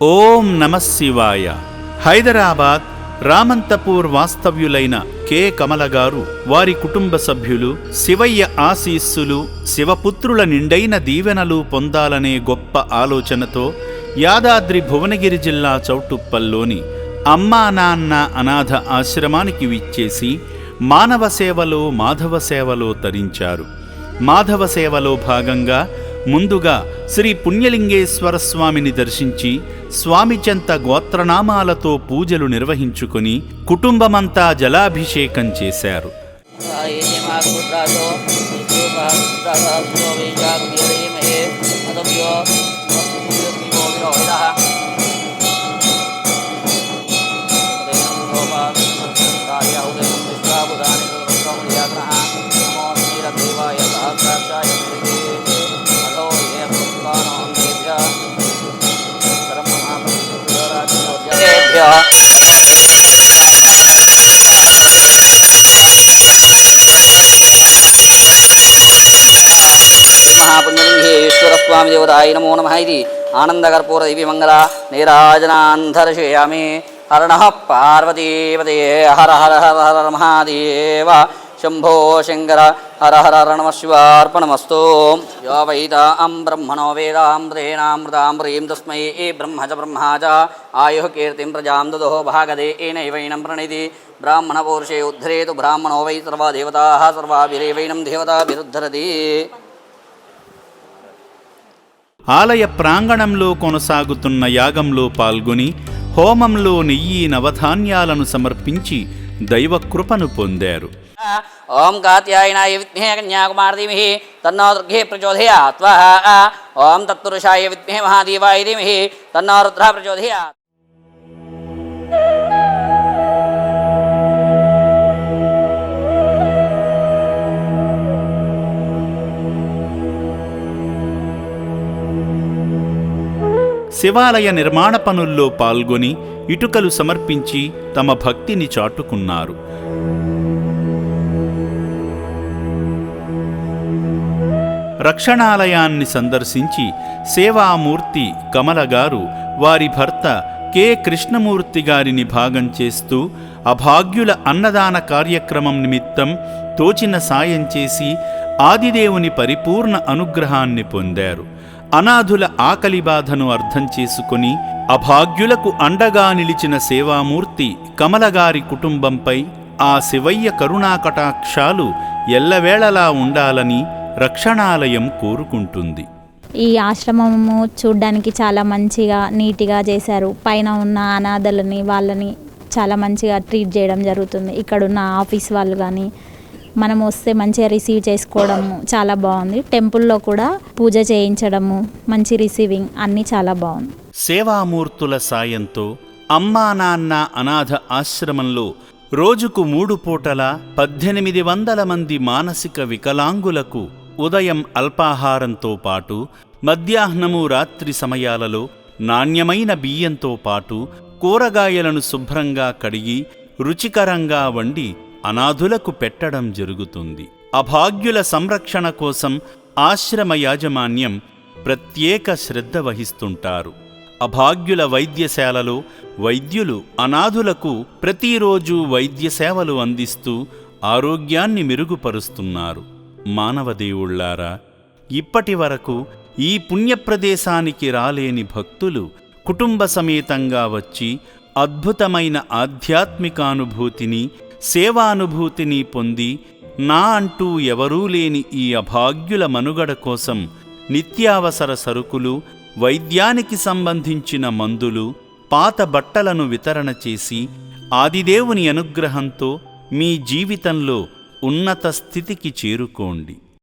ఓం నమః శివాయ. హైదరాబాద్ రామంతపూర్ వాస్తవ్యులైన కె కమల గారు, వారి కుటుంబ సభ్యులు శివయ్య ఆశీస్సులు, శివపుత్రుల నిండైన దీవెనలు పొందాలనే గొప్ప ఆలోచనతో యాదాద్రి భువనగిరి జిల్లా చౌటుప్పల్లోని అమ్మా నాన్న అనాథ ఆశ్రమానికి విచ్చేసి మానవ సేవలో మాధవ సేవలో తరించారు. మాధవ సేవలో భాగంగా ముందుగా శ్రీ పుణ్యలింగేశ్వర స్వామిని దర్శించి స్వామి చెంత గోత్రనామాలతో పూజలు నిర్వహించుకుని కుటుంబమంతా జలాభిషేకం చేశారు. महापुण्यलिंगेश्वर स्वामी देवताय नमो नमः इति आनंदकर्पूर दिव्यमंगल नीराजनान्धर्शयामि. हरणः पार्वतीपते हर हर हर हर महादेव शंभो शंकर हर हर हर नमः शिवार्पणमस्तु. यो वैतां ब्रह्मणो वेदामृतेनामृतां प्रीं तस्मै ब्रह्म च ब्रह्मा च आयुः कीर्तिं प्रजां ददोः भागदे एनैवैनं प्रणीति. ब्राह्मणपुरुषे उद्धरेतु ब्राह्मणो वै सर्वा देवताः सर्वाभिरेवैनं देवताभिरुद्धरति. ఆలయ ప్రాంగణంలో కొనసాగుతున్న యాగంలో పాల్గొని హోమంలో నెయ్యి నవధాన్యాలను సమర్పించి దైవకృపను పొందారు. ఓం కాత్యాయనాయ విద్మహే కన్యాకుమారి ధీమహి తన్నో దుర్గే ప్రచోదయాత్. స్వాహా. ఓం తత్పురుషాయ విద్మహే మహాదేవాయ ధీమహి తన్నో రుద్రః ప్రచోదయాత్. శివాలయ నిర్మాణ పనుల్లో పాల్గొని ఇటుకలు సమర్పించి తమ భక్తిని చాటుకున్నారు. రక్షణాలయాన్ని సందర్శించి సేవామూర్తి కమల గారు వారి భర్త కె కృష్ణమూర్తి గారిని భాగం చేస్తూ అభాగ్యుల అన్నదాన కార్యక్రమం నిమిత్తం తోచిన సాయం చేసి ఆదిదేవుని పరిపూర్ణ అనుగ్రహాన్ని పొందారు. అనాథుల ఆకలి బాధను అర్థం చేసుకుని అభాగ్యులకు అండగా నిలిచిన సేవామూర్తి కమలగారి కుటుంబంపై ఆ శివయ్య కరుణాకటాక్షాలు ఎల్లవేళలా ఉండాలని రక్షణాలయం కోరుకుంటుంది. ఈ ఆశ్రమము చూడ్డానికి చాలా మంచిగా నీట్గా చేశారు. పైన ఉన్న అనాథలని వాళ్ళని చాలా మంచిగా ట్రీట్ చేయడం జరుగుతుంది. ఇక్కడున్న ఆఫీస్ వాళ్ళు కానీ మనం వస్తే మంచిగా రిసీవ్ చేసుకోవడము చాలా బాగుంది. టెంపుల్లో కూడా పూజ చేయించడము, మంచి రిసీవింగ్ అన్నీ చాలా బాగుంది. సేవామూర్తుల సాయంతో అమ్మా నాన్న అనాథ ఆశ్రమంలో రోజుకు 3 పూటల 1800 మంది మానసిక వికలాంగులకు ఉదయం అల్పాహారంతో పాటు మధ్యాహ్నము రాత్రి సమయాలలో నాణ్యమైన బియ్యంతో పాటు కూరగాయలను శుభ్రంగా కడిగి రుచికరంగా వండి అనాథులకు పెట్టడం జరుగుతుంది. అభాగ్యుల సంరక్షణ కోసం ఆశ్రమ యాజమాన్యం ప్రత్యేక శ్రద్ధ వహిస్తుంటారు. అభాగ్యుల వైద్యశాలలో వైద్యులు అనాథులకు ప్రతిరోజు వైద్య సేవలు అందిస్తూ ఆరోగ్యాన్ని మెరుగుపరుస్తున్నారు. మానవదేవుళ్లారా, ఇప్పటి వరకు ఈ పుణ్యప్రదేశానికి రాలేని భక్తులు కుటుంబ సమేతంగా వచ్చి అద్భుతమైన ఆధ్యాత్మికానుభూతిని, సేవానుభూతిని పొంది నా అంటూ ఎవరూ లేని ఈ అభాగ్యుల మనుగడ కోసం నిత్యావసర సరుకులు, వైద్యానికి సంబంధించిన మందులు, పాత బట్టలను వితరణ చేసి ఆదిదేవుని అనుగ్రహంతో మీ జీవితంలో ఉన్నత స్థితికి చేరుకోండి.